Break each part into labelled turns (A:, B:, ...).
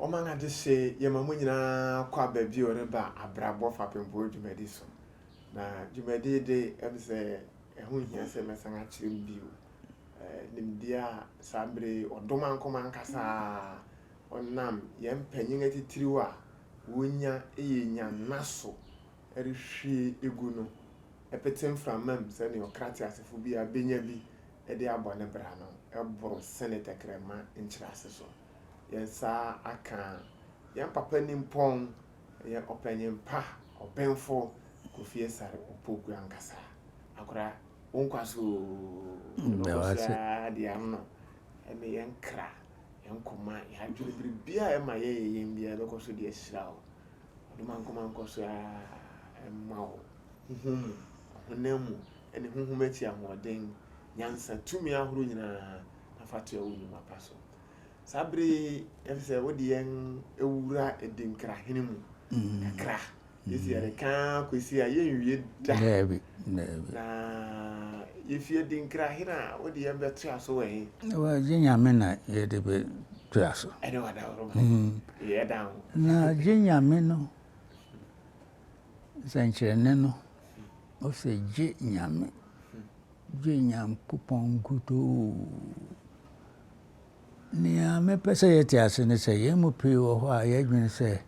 A: Omanga de se yamamunyina kwa baby or ba abrabo fapembo dwumadi so. Na dwumadi de emse ehun hia se mesanga chirem bio. Nimdia sabre odoma nkoma nkasa onam yempanyin atitiriwa wonya eyenya naso erehwe egu no epetem framam se ne okrati asefo bi abenya bi ede abone bra no eboro senator krema nchirase so. Yensa aka yan papa nimpon ye opanyin pa obenfo Kofi Sare opoku ankasa akora wonkwaso
B: Nawase
A: dia no eme yenkra yenkoma ya dwere bia ema ye yembia bekoso de ahirawo dumankoma nkoso emawo honemu ene honhumati ahoden nyansa tumi ahoro nyina afato awunu mapaso sabre efse wodi yen ewura edinkra henemu kakra yesi yareka kwesi ayenwie da
B: nebi
A: na yefi edinkra hena wodi yen beto aso we
B: wa jinyame na yede be tuaso
A: ene wada oro ye down
B: na jinyame no sanchene no o se jinyame jinyam kupon kuto ni a me pese yeti ase ne se yemu pii wo ho a yadwene se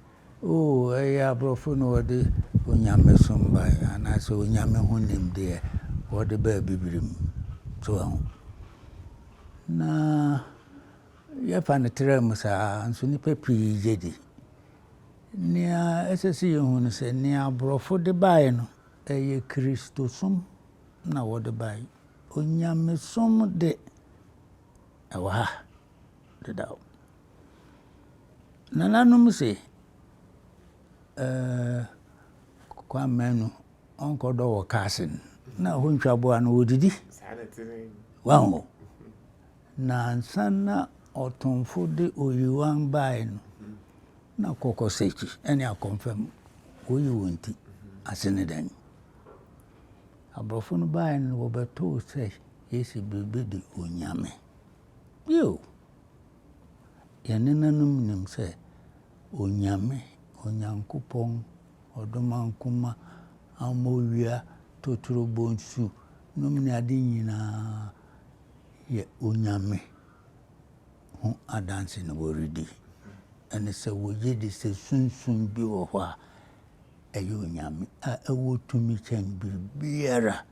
B: o eya brofo no wode onyame somba ana se onyame honim de wode ba bibirim so na ya panetre musa anso ni papi jedi ni a esese yehunu se ni a brofo de bae no eye Kristo som na wode bae onyame som de awa dedao nananum se kwa menu onko do wo kasin na hontwabo an wodidi wow na nsana otonfo de oyiwan bae no na kokosechi ene a confirm oyi wonti asene dan abrofo no bae no wo beto se yesi bebedi onyame yo yanenanum nim se onyame onyankopon odomankuma amowia toturobonsu numni ade nyina ye onyame hu adanse no woridi ene se woyedi se sunsun bi wo ho a eye onyame a ewotumi chen bibiara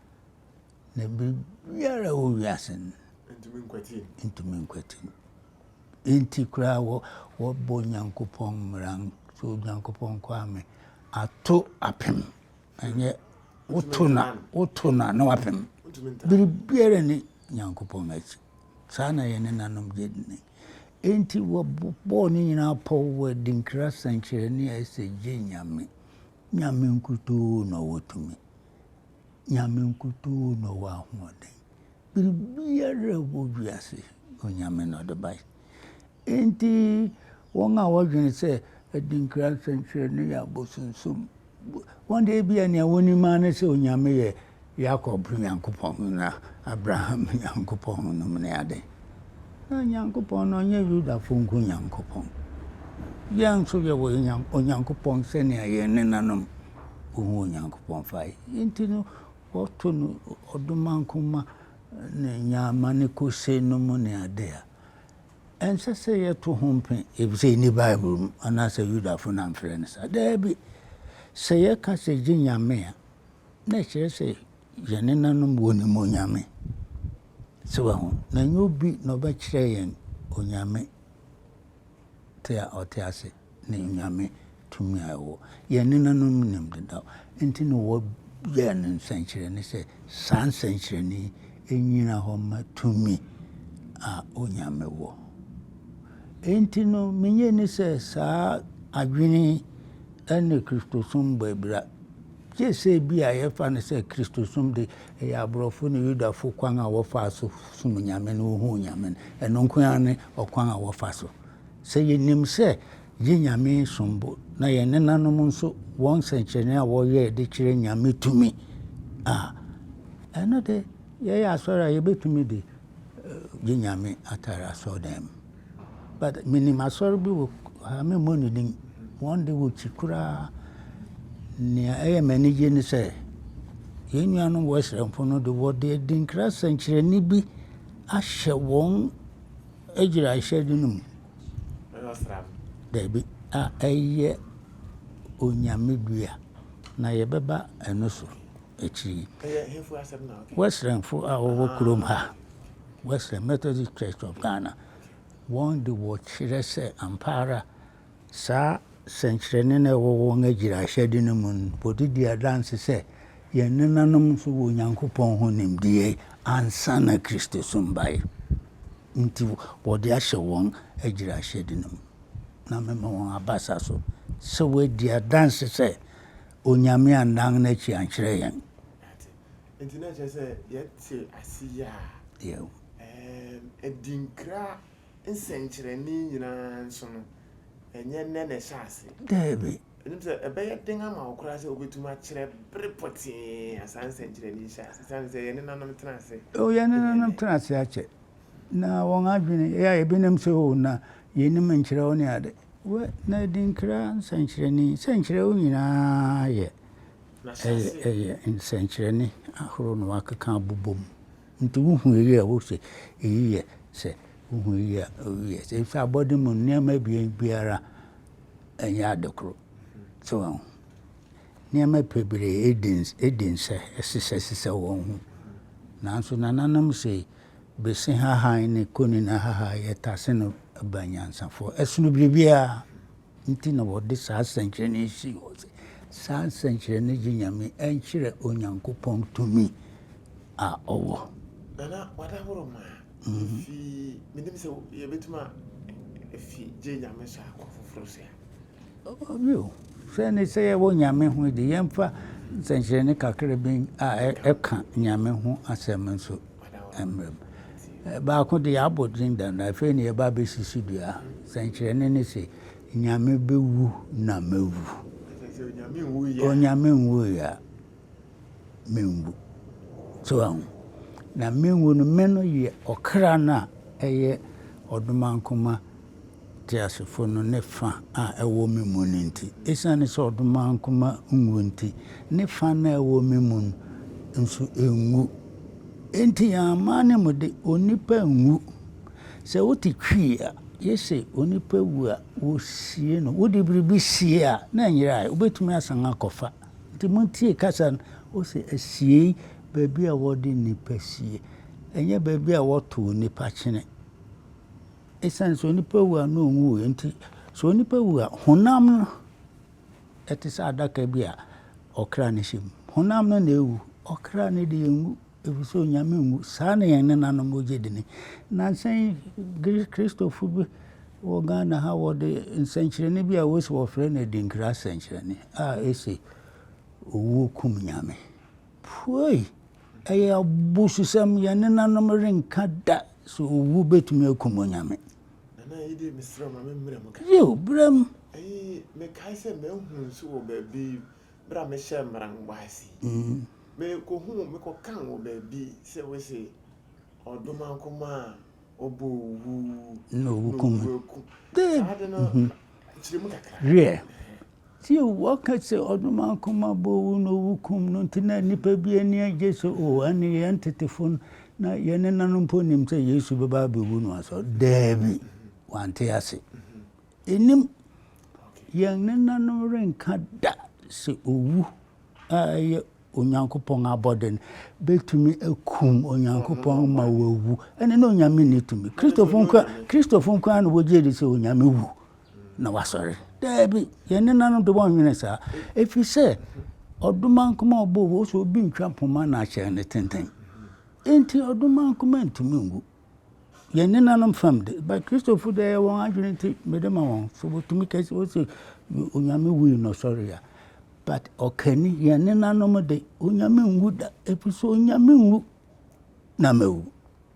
B: na bibiara wo wiasen intumi nkwatin enti kura wo bo nyankopon mran so nyankopon kwa me ato apem enye wotuna na wapem bibiara ni nyankopon achi sana yene nanom jedine enti wo bo ni nyina po wo dinkra sanchere ni ese je nyame nkuto no wotumi nyame nkuto no wa hoden bibiara wo wiase onyame no de bai enti wonga wodwene se dinkra sanchere ni ya bosunsum wonde bia ne woni ma ne se onyame ye Jacob nyankopon na Abraham nyankopon no mne ade na nyankopon no nye Juda funku nyankopon yan so ye wo nyankopon se ne ye nenanom wo nyankopon fai intino woto no odomankoma ne nyama ne kose no mne ade a ense se ye to hompe ebise ni bible ana se Juda funa friends ade se ye ka se jinyame a na kire se yenenanom woni monyame so ho na nyobi no ba kire yen onyame te a otiase ne nyame tumi awo yenenanom nim de enti no wo ye ne sankire ne se san sankire ni enyina ho ma tumi a onyame wo enti no menye ne se sa adwene ene Kristosum babra jese bia ye fa ne se Kristosum de ya brofo ne Yudafo kwan a wo fa so sum nyame no hu nyame eno nkwan ne okwan a wo fa so se yenim se ye nyame sombo na ye nenanom nso won sanchene a wo ye de kire nyame tumi eno de ye ya sora ye betumi de ye nyame atara so dem but minima sora bi wo me money nim one day wo chikura ne aye manage ni say yenu anu wo sramfo no de wo de dinkra sankyereni bi ahye won agira ahye dinum da bi a aye onyame dua na ye beba eno so echi
A: hefu asem na okay
B: westernfo a wo kurom ha Western Methodist Church of Ghana one de wo kire se ampara sa sankyereni na wo won agira ahye dinum podidi adance se ye nenanom so wo Nyankopɔn ho nimdie ansa na Kristo sombai nti wo de ahye won agira ahye dinum na mema won abasa so we dia dance say onyame andan na chi ankyere yen
A: nti na je say yete asiya
B: yo
A: edinkra nsenkyereni nyina nso no enye ne shaase
B: debi
A: nim say ebeye den ama okura say obetuma kyere brepoti asan senkyereni shaase san say yene nanom tenase
B: yene nanom tenase ache na won adwene ya ebenem se o na yenim nkyere oni ade we na dinkra senkyereni nyina ye senkyereni ahoro no akaka abobom nti wuhu ye wo se ye se wuhu ye se fa body mun nema biara enya adekro so nema pebere edinse esise won hu nanso nananam se bese han ne koni na ye tase no abanyansafo esunu bibia nti na wode saa senkyereni si wo se saa senkyereni ginyame enkyere Onyankopɔn tumi a owo
A: nana wada horoma fi minim se ye betuma fi je nyame so akofoforo se
B: yo se ne se ye wo nyame ho de yemfa senkyereni kakra bin a eka nyame ho asem nso emrem ba ko de abodin da na fe ne ba be sisi dua senkyereni ne se nyame bewu na mewu onyame nwu ya menwu so na menwu no meno ye okra na eye odumankoma tiasefo no ne fa a ewo memu nti esane so odumankoma nwu nti ne fa na ewo memu nso enwu enti ya mane mode onipa nwu se woti twi a yese onipa wu a wo sie no wo de bribi sie a na nyira obetumi asan akofa nti montie kasa o se asie baabi a wode nipa sie enye baabi a woto nipa kyene esan so nipa wu a no nwu nti so nipa wu a honam no etisa adaka bi a okra ne him honam no na ewu okra ne de enwu ebiso nyame nwu saa na yen nanom ogedini na sen Christopher bi wo Ghana ha wode nsenkyereni bi a wosi wo frɛ na dinkra senkyereni a ese owu kum nyame poi aya bususam yen nanom renka da so owu betumi akum nyame
A: nana yidi misra ma memre mo ka
B: yo bram
A: me kai se me hu so wo ba bi bra me hye mran wasi me ko hu me ko kan wo ba bi se we se odumankoma obo wu
B: no wukum
A: de
B: re ti wo ka se odumankoma bo wu no wukum no ntina nipa bi ani ajeso o ani entetefon na yene nanom ponim se Yesu beba be wu no aso debi wante ase enim yene nanom renka da se owu aye Onyankopɔn aboden betumi akum Onyankopɔn ma wawu ene no nyame ni tumi Christopher kwa no wogye se onyame wu na wasore debi yene nanom de won nwene sa efi se odumankoma obo wo so bi ntwa poma na ache ne tenten enti odumankoma ntumi ngu yene nanom famde but Christopher de won adwene ti medema won so botumi kase wo se onyame wu no sorry ya but okani yene nanom de onyame nwu da episo onyame nwu na mewu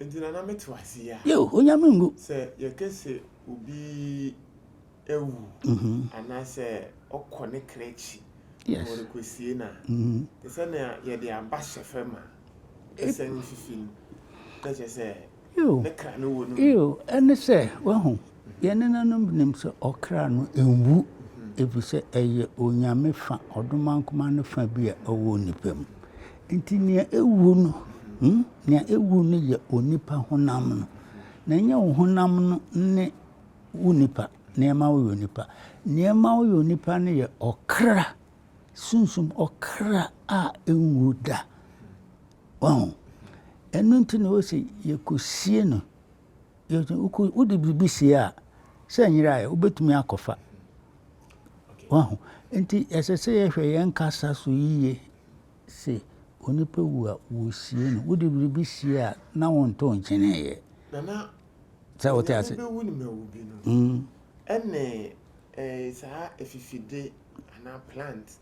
A: ndina na metu asiya
B: yo onyame nwu
A: se yekese obi ewu ana se okone krechi
B: yes
A: wo rekosie na se na ye de aba shefema esen fifin na je se
B: yo
A: ne kra no wo no
B: yo ene se wa hu yɛne nanom nim sɛ ɔkra no ɛnwu ɛfiri sɛ ɛyɛ onyame fa ɔdomankoma no fa bi a ɛwɔ nipa mu nti nea ɛwu no nea ɛwu no yɛ onipa honam no na ɛnyɛ wo honam no ne wo nipa nneɛma woyɛ onipa nneɛma woyɛ onipa no yɛ ɔkra sunsum ɔkra a ɛnwu da ɛno nti na wɔsɛ yɛkɔsie no wode biribi sie a sɛ nyere ayɛ wobɛtumi akɔfa nti ɛsɛ sɛ yɛhwɛ yɛn kasa so yie sɛ onipa wu a wɔsie no wode biribi sie a na wɔntɔ nkyeneeɛ sɛ wote ase
A: ɛne saa afifide anaa plant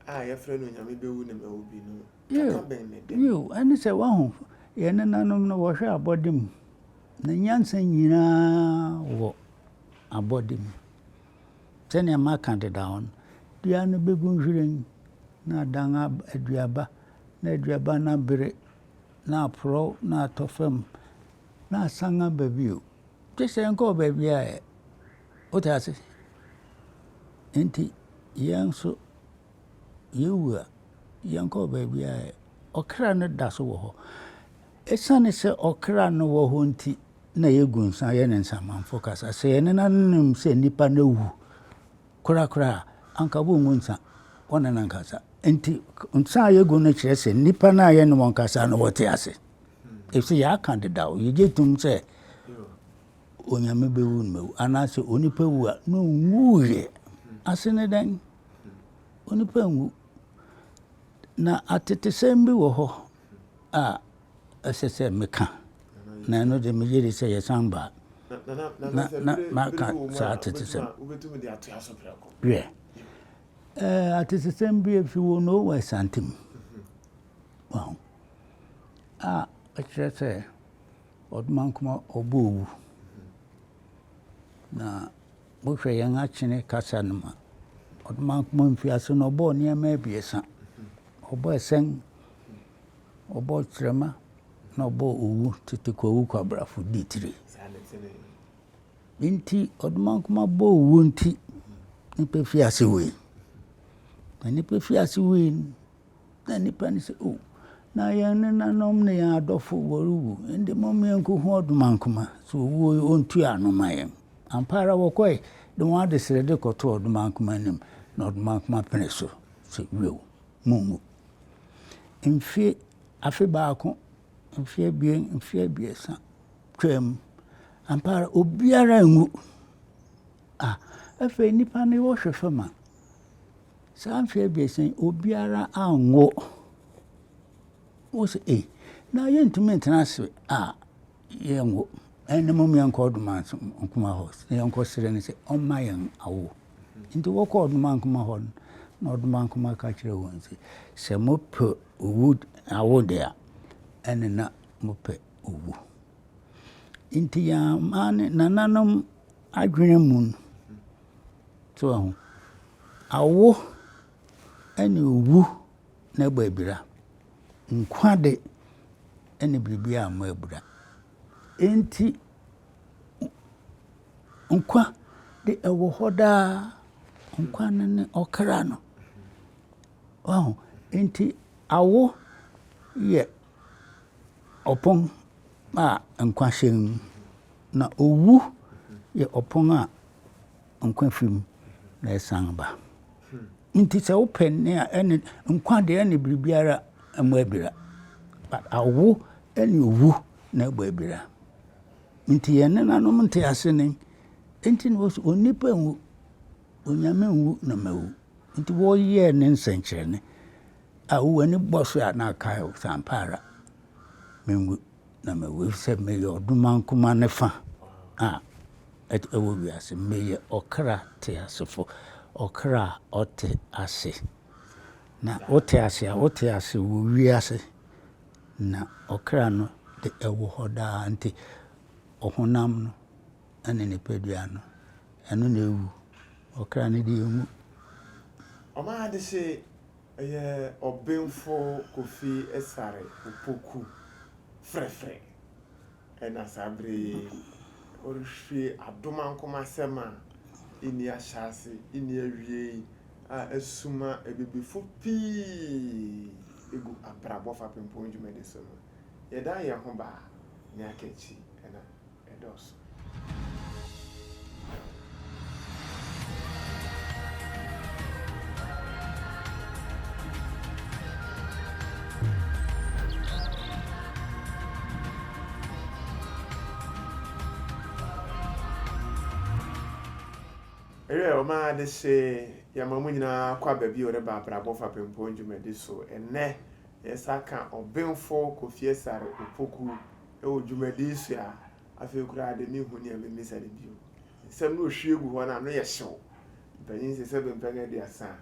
A: a yɛfrɛ no onyame bɛwu ne mawu bi no kaka bɛn ne dɛ
B: ɛne sɛ wahu yɛne nanom no wɔhwɛ abɔde mu na nyansa nyinaa wɔ abɔde mu sɛnea maka deda hɔ no dua no bɛgu nhwiren na adan aduaba na aduaba no abere na aporɔ na atɔ fam na asan aba bio gye sɛ nkɔ baabi a wote ase nti yɛn nso yɛwu a yɛnkɔ baabi a ɔkra no da so wɔ hɔ ɛsiane sɛ ɔkra no wɔ hɔ nti na yɛgu nsa yɛ ne nsamanfo kasa sɛ yɛne nanom sɛ nnipa no wu korakora a anka wɔngu nsa wɔne no nkasa nti nsa a yɛgu no kyerɛ sɛ nnipa no a yɛne wɔn kasa no wɔte ase ɛfisɛ yɛaka deda wo yɛgye tom sɛ onyame bɛwu no mawu anaasɛ onipa wu a na ɔnwuiɛ ase ne dɛn onipa nwu na atetesɛm bi wɔ hɔ a ɛsɛ sɛ meka na ɛno de megye de sɛ yɛsan baa na maka saa atetesɛm atetesɛm bi afiri wɔ no wɔ asantem a ɛkyerɛ sɛ ɔdomankoma ɔbɔ owu na wohwɛ yɛn akyene kasa no ma ɔdomankoma mfiase no ɔbɔɔ nneɛma abiɛsa ɔbɔɔ ɛsɛn ɔbɔɔ kyerɛma na ɔbɔɔ owu tete kɔwu kwabrafo di tire nti ɔdomankoma bɔɔ owu nti nipa fiase wei na nipa fiase wei na nipa ne sɛ na yɛn ne nanom ne yɛn adɔfo wɔrewu ndi mmom yɛnkɔhu ɔdomankoma sɛ owuo ɔntua ano ma yɛn ampa ara wɔkɔe de wɔn ade srɛde kɔto ɔdomankoma anim na ɔdomankoma pene so sɛ wieo mungu mfie afe baako mfie abien mfie abiɛsa twam ampa ara obiara ngu afei nipa ne wɔhwɛ fam a saa mfie abiɛsa obiara anwo wɔsɛ na yɛntumi ntena ase yɛnwo ɛne mmom yɛnkɔ ɔdomankoma hɔ yɛnkɔ serɛ no sɛ ɔmma yɛn awo nti wɔkɔ ɔdomankoma hɔ no na ɔdomankoma ka kyerɛ wɔn sɛ mopɛ owu awo de a ɛne na mopɛ owu nti yɛama ne nananom adwene mu no so aho awo ɛne owu na ɛbɔ abira nkwa de ɛne biribi a mo abira enti nkwa de ɛwɔ hɔ daa nkwa no ne ɔkra no enti awo yɛ ɔpɔn a nkwa hyɛ mu na owu yɛ ɔpɔn a nkwa fim na ɛsan ba nti sɛ wopɛ ne a ɛne nkwa de ɛne biribiara mo abira but awo ɛne owu na ɛbɔ abira nti yɛne nanom nte ase ne nti na wɔsɛ onipa nwu onyame nwu na mawu nti wɔyɛ ne nsɛnkyerɛnne a wowani bɔ so a na akae wo sampa ara menwu na mawu sɛ meyɛ ɔdomankoma ne fa a ɛwɔ wiase meyɛ ɔkra te asefo ɔkra ɔte ase na wote ase a wote ase wɔ wiase na ɔkra no de ɛwɔ hɔ daa nti ɔhonam no ɛne nipadua no ɛno na ewu ɔkra no de emu
A: ɔmaa de sɛ ɛyɛ ɔbɛnfo Kofi Asare Opoku frɛfrɛ ɛna saa bere ɔrehwie adoma nkɔma asɛm a ɛni ahyase ɛni awie a asuma ebibifo pii egu abrabɔ fapempɔ dwumadi so no yɛda yɛn ho ba ne akɛkyi ɛna ɛdɔso. Oma de se yamamu nyina kwa baabi oreba abrabɔ fapempɔ dwumadi so ene yɛsaka ɔbenfo Kofi Asare Opoku ɛwɔ dwumadi so a afei kura de me hu ne amemisa de bio nsɛm no ohwie gu hɔ na no yɛ hyew banyin sɛ bempɛn de asa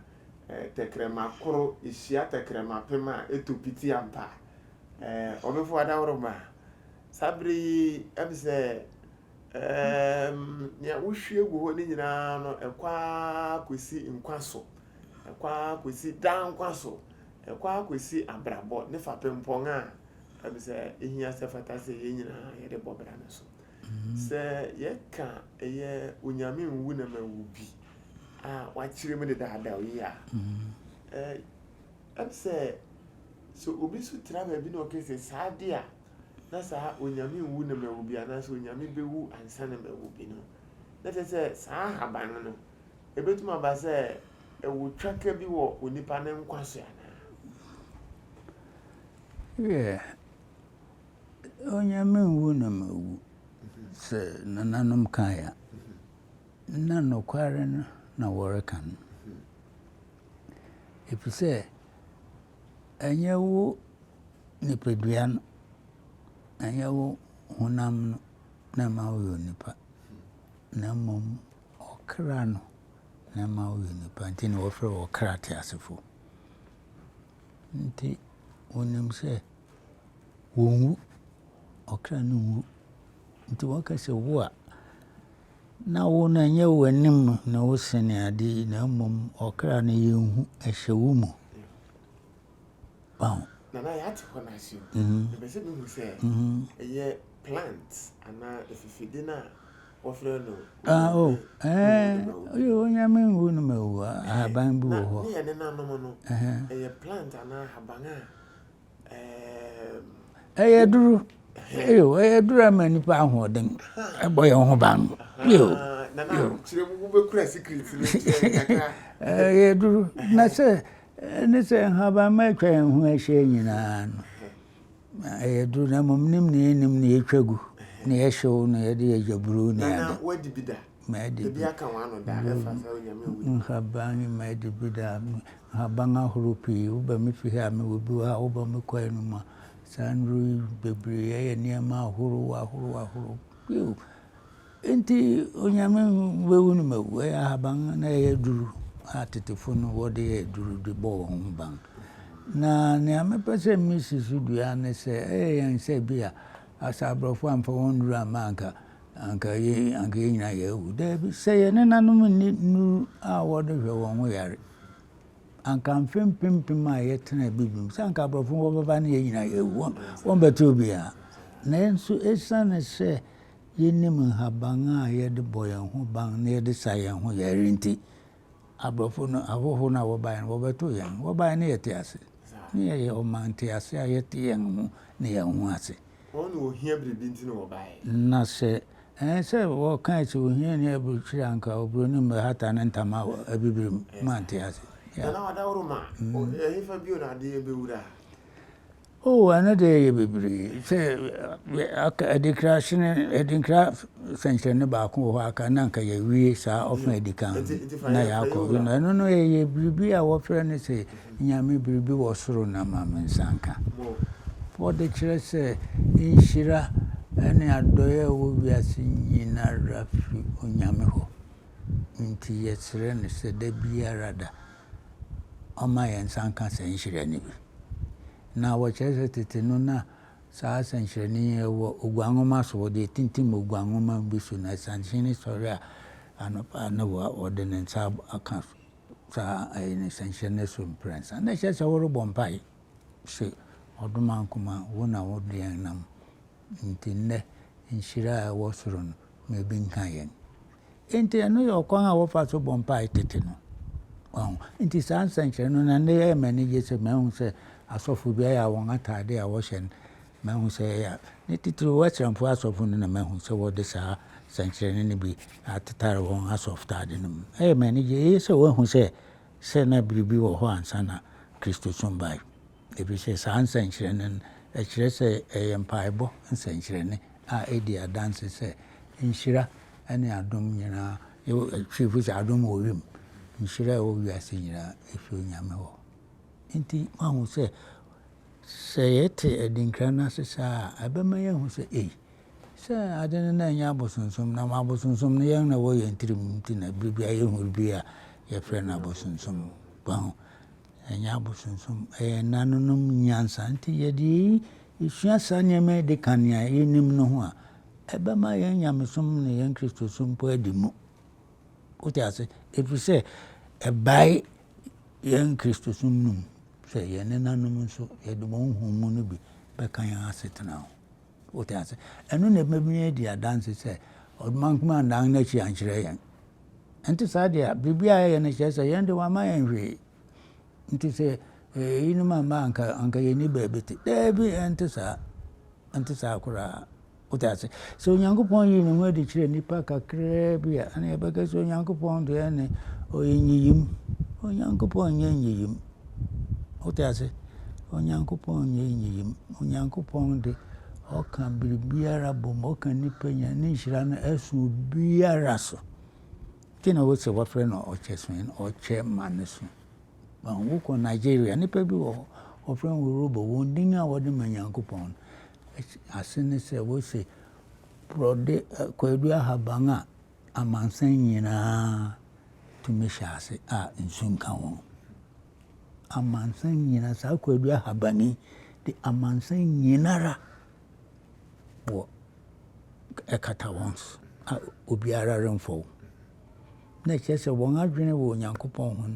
A: tekrema koro ehia tekrema pema etopiti ampa ɔbenfo adawroma sabri ebse nya wohwie gu hɔ ne nyinaa no ɛkwa kwesi nkwaso ɛkwa kwesi dankwaso ɛkwa kwesi abrabɔ ne fapempɔn a ɛbisɛ ehia sɛ fata sɛ yɛ nyinaa yɛde bɔbra no so sɛ yɛka ɛyɛ onyame nwu na mawu bi a wakyerɛ mu de daada yi a ɛbisɛ so obi so tra ba bi na ɔkɛsɛ saade a na saa onyame nwu na mawu bi ana so onyame bewu ansa na mawu bi no na sɛ saa haban no ebetum aba sɛ ewu twaka bi wɔ onipa ne nkwaso ana
B: onyame nwu na mawu sɛ nananom kaya na nokware no na wɔreka no efisɛ ɛnyɛ wo nipadua no ɛnyɛ wo honam no na ma wo yɛ nipa na mmom ɔkra no na ma wo yɛ nipa nti na wɔfrɛ ɔkra te asefo nti wonim sɛ wɔnwu ɔkra no nwu nti wɔka sɛ wo a na wo na ɛnyɛ w'anim na wo sene ade na mmom ɔkra no yɛnhu ɛhyɛ wo mu
A: Nana yɛate hɔ no asyo ɛbɛsɛ mehu sɛ ɛyɛ plant anaa ɛfifide no a wɔfrɛ no
B: onyame nwu no mawu ahaban bi wɔ hɔ
A: ne yɛ ne nanom no ɛyɛ plant anaa ahaban a
B: ɛyɛ duru ɛyɛ duru ama nipa ahoɔden ɛbɔ yɛn ho ban
A: nana kyerɛ mu wobɛkura secret no kakra
B: ɛyɛ duru na sɛ ne sɛ nhaban ma atwa yɛn ho ahyɛ nyinaa no ɛyɛ duru na mmom nim ne yɛnim ne yɛtwa gu ne yɛhyew no yɛde yɛgyaburo ne
A: yɛde wadi bi da ebi aka wano da ɛfa sɛ onyame wu
B: nhaban ma adi bi da nhaban ahorow pii woba me fi ha me wɔ bi wɔ ha woba me kwae no mu a saa nnuro bebree ɛyɛ nneɛma ahorow nti onyame bɛwu no mawu ɛyɛ ahaban na ɛyɛ duru a tetefo no wɔde yɛ duru de bɔ wɔn ho ban na nea mepɛ sɛ mesi so dua ne sɛ ɛyɛ yɛn sɛ bi a asa aborɔfo amfa wɔn nnuru ama anka yɛ nyinaa yɛawu daabi sɛ yɛ ne nanom nni nnuru a wɔde hwɛ wɔn ho yare anka mfempempem a yɛtena bibim sɛ anka aborɔfo wɔbɛba ne yɛ nyinaa yɛawu wɔn bɛtɛ obiara na nso ɛsiane sɛ yɛnim nhaban a yɛde bɔ yɛn ho ban na yɛde sa yɛn ho yare nti aborɔfo no ahoho no a wɔbaeɛ no wɔbɛto yɛn wɔbaeɛ ne yɛte ase ne yɛyɛ ɔmante ase a yɛte yɛn ho ne yɛn ho ase na sɛ sɛ wɔka sɛ ohia ne aburukyiri anka oburoni mmɛhata ne ntama abibirim mante ase ɛno de yɛyɛ bebree sɛ adinkra sɛnkyerɛnne baako wɔ hɔ aka na anka yɛwie saa ɔfa adikan na yɛakɔ ɛno no yɛyɛ biribi a wɔfrɛ no sɛ nyame biribi wɔ soro na ma me nsanka wɔde kyerɛ sɛ nhyira ne adɔeɛ a ɛwɔ wiase nyinara fi onyame hɔ nti yɛsrɛ no sɛ da biara da ɔma yɛn nsanka sɛ nhyira no bi na wɔkyerɛ sɛ tete no na saa sɛnkyerɛnne wɔ oguanwoma so wɔde tintim oguanwoma bi so na sanhyɛne sɔre a anɔpa na wɔde ne nsa aka saa ne sɛnkyerɛnne so mprɛnsa na ɛhyɛ sɛ wɔrebɔ mpae sɛ ɔdoma nkoma wo na wode yɛn nam nti nnɛ nhyira a ɛwɔ soro no maybe nka yen enti eno yo kwan a wo fa so bompa itete no enti saa nsankyerɛ no na ne yɛ mani gye sɛ mahu sɛ asɔfo bi a wɔn atade a wɔhyɛ no mahu sɛ ya ne titiri wɔkyerɛmfo asɔfo no na mahu sɛ wɔde saa nsankyerɛ no bi atetare wɔn asɔfo tade no mu ɛyɛ mani gye sɛ wɔhu sɛ na biribi wɔ hɔ ansa na Kristo som bae ebi sɛ saa nsankyerɛ no ɛkyerɛ sɛ ɛyɛ mpaebɔ nsankyerɛ ne a ɛdi adanse sɛ nhyira ɛne adom nyinaa ɛtwifo sɛ adom wɔ wiem nhyira ɛwɔ wiase nyinaa ɛfiri Onyame hɔ nti mahu sɛ yɛte adinkra no ase saa a ɛbɛma yɛhu sɛ sɛ ade no na ɛnyɛ abosonsom na abosonsom no yɛn na wɔyɛ ntirim nti na biribi a yɛhu bi a yɛfrɛ no abosonsom bahu ɛnyɛ abosonsom ɛyɛ nanonom nyansa nti yɛde yɛsua saa nneɛma de ka nea yɛnim no ho a ɛbɛma yɛn nyamesom ne yɛn kristosom po adi mu wote ase ɛfiri sɛ ɛbae yɛn kristosom no mu sɛ yɛne nanom nso yɛde wɔn honhom no bi bɛka yɛn asetena ho wote ase ɛno na ɛbɛmi di adanse sɛ ɔdomankoma andan no akyi ankyerɛ yɛn nti saa deɛ biribi a yɛyɛ no kyerɛ sɛ yɛn de wama yɛn hwee nti sɛ yinom ama anka yɛni baabi te daabi ɛnte saa koraa wote ase sɛ Onyankopɔn yi ne ho adi kyerɛ nnipa kakraa bi a ɛne yɛbɛka sɛ Onyankopɔn deɛ ne ɔyɛ nyiyim Onyankopɔn nyɛ nyiyim wote ase Onyankopɔn nyɛ nyiyim Onyankopɔn de ɔka biribiara bom ɔka nnipa nya ne nhyira no ɛso biara so nti na wɔsɛ wɔfrɛ no ɔkyɛ so ɔkyɛ ma ne so wokɔ Nigeria nnipa bi wɔ hɔ wɔfrɛ no Yoruba wɔn din a wɔde ma Nyankopɔn ase ne sɛ wɔsɛ prɔde kwadu ahaban a amansan nyinaa tumi hyɛ ase a nsu nka wɔn amansan nyinaa saa kwadu ahabani de amansan nyinara wɔ ɛkata wɔn so a obiara remfɔ na kyerɛ sɛ wɔn adwene wɔ Onyankopɔn ho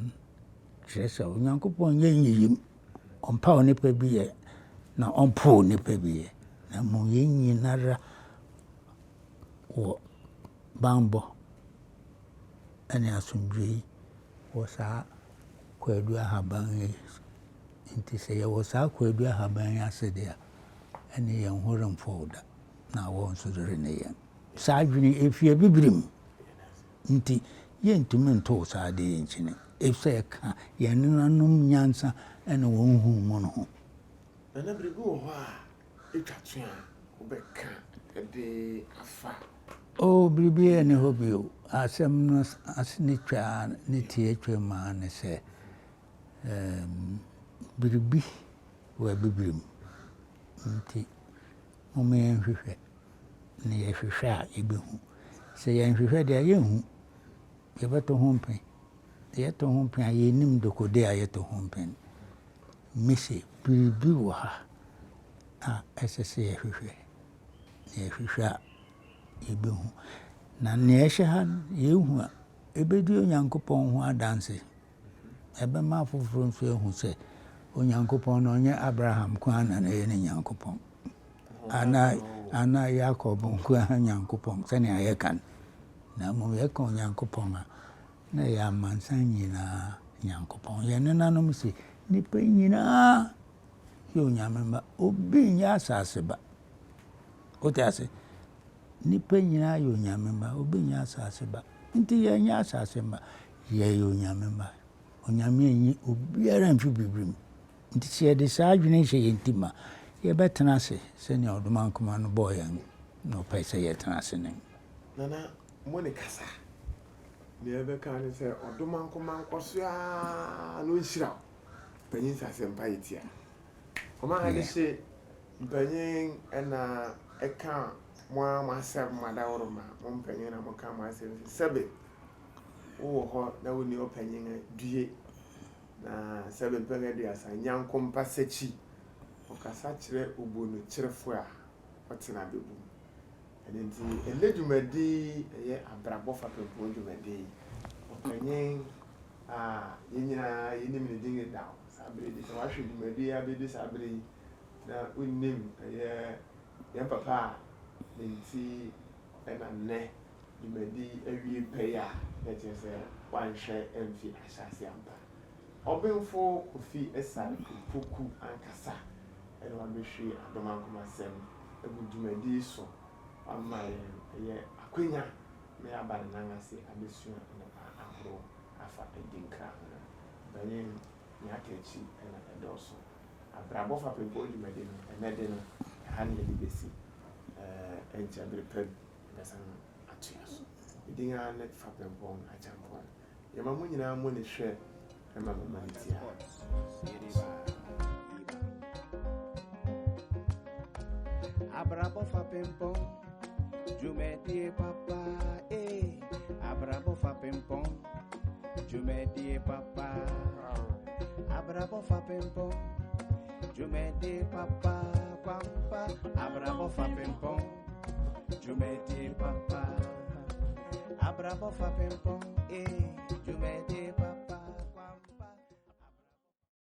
B: kyerɛ sɛ Onyankopɔn nyɛ nyiyim ɔmpa wo nipa bi yɛ na ɔmpo nipa bi yɛ na mo yɛn nyinara wɔ bambɔ ɛne asomdwee wɔ saa kwadu ahaban yi nti sɛ yɛwɔ saa kwadu ahaban yi ase deɛ ɛne yɛn ho remfɔ da na wɔn nso rene yɛn saa adwene ɛfie bibirim nti yɛntumi ntoo saa de yɛn nkyene ɛfisɛ ɛka yɛn nanom nyansa ɛne wɔn hu mu no ho
A: na biribi wɔ hɔ a ɛtwa to a wobɛka ɛde afa
B: biribi ɛne hɔ bio asɛm no ase ne twa ne tie twa maa ne sɛ biribi wɔ bibirim nti moma yɛnhwehwɛ ne yɛhwehwɛ a yɛbɛhu sɛ yɛnhwehwɛ deɛ yɛnhu yɛbɛtɔ ho mpɛn yɛtɔ ho mpɛn a yɛnim dokode a yɛtɔ ho mpɛn mese biribi wɔ ha a ɛsɛ sɛ yɛhwehwɛ na yɛhwehwɛ a yɛbɛhu na nea ɛhyɛ ha no yɛhu a ɛbɛdi Onyankopɔn ho adanse ɛbɛma afoforɔ nso ahu sɛ Onyankopɔn no ɔnyɛ Abraham kwan na ɛyɛ ne Nyankopɔn ana Yakob nkwa Nyankopɔn sɛnea yɛka no na mmom yɛka Onyankopɔn a na ɛyɛ amansan nyinaa Nyankopɔn yɛne nanom sɛ nnipa nyinaa yɛ Onyame mma obi nyɛ asase ba wote ase nnipa nyinaa yɛ Onyame mma obi nyɛ asase ba nti yɛnyɛ asase mma yɛyɛ Onyame mma Onyame anyi obiara mfi bibirim nti sɛ yɛde saa adwene hyɛ yɛn ntim a yɛbɛtena ase sɛnea ɔdomankoma no bɔɔ yɛn na ɔpɛ sɛ yɛtena ase ne
A: nana mo ne kasa ne yɛbɛka ne sɛ ɔdomankoma nkɔ so a no nhyira panyin sase mpa yɛtia ɔma ha de hye mpanyin ɛna ɛka mo a masɛm madaworo ma mo mpanyin na moka mo asɛm sɛbe wowɔ hɔ na woni ɔpanyin due na sɛbe mpɛngɛ de asa nyanko mpa sɛkyi ɔkasa kyerɛ obono kyerɛfo a ɔtena bɛbu ɛne nti ɛnɛ dwumadi ɛyɛ abrabɔ fapɛmpo dwumadi ɔpanyin a yɛnyinaa yɛnim ne din da saa bere de sɛ wahwɛ dwumadi abɛdi saa bere yi na wonnim ɛyɛ yɛn papa a ne nti ɛna nnɛ dwumadi awie pɛi a na kyerɛ sɛ wanhwɛ amfi ahyɛase ampa ɔbenfo Kofi Esar Poku ankasa ɛna wabɛhwie Adom Ankomasɛm agu dwumadi so ama ɛyɛ akwanya na yɛaba ne nan ase abɛsua nneɛma ahorow afa adi nkra ho no bɛyɛ ne aka akyi ɛna ɛdɔɔso abrabɔ fapempɔ dwumadi no ɛnɛ de no ɛha ne yɛde bɛsi ɛnkyɛ bere pɛ bɛsan atoa so ɛdin a ne fapempɔ akyɛmpɔ yɛma mo nyinaa mo ne hwɛ ɛma mama ne tia
C: abrabɔ fapempɔ dwumadi papa abrabɔ fapempɔ dwumadi papa abrabɔ fapempɔ dwumadi papa pampa abrabɔ fapempɔ dwumadi papa abrabɔ fapempɔ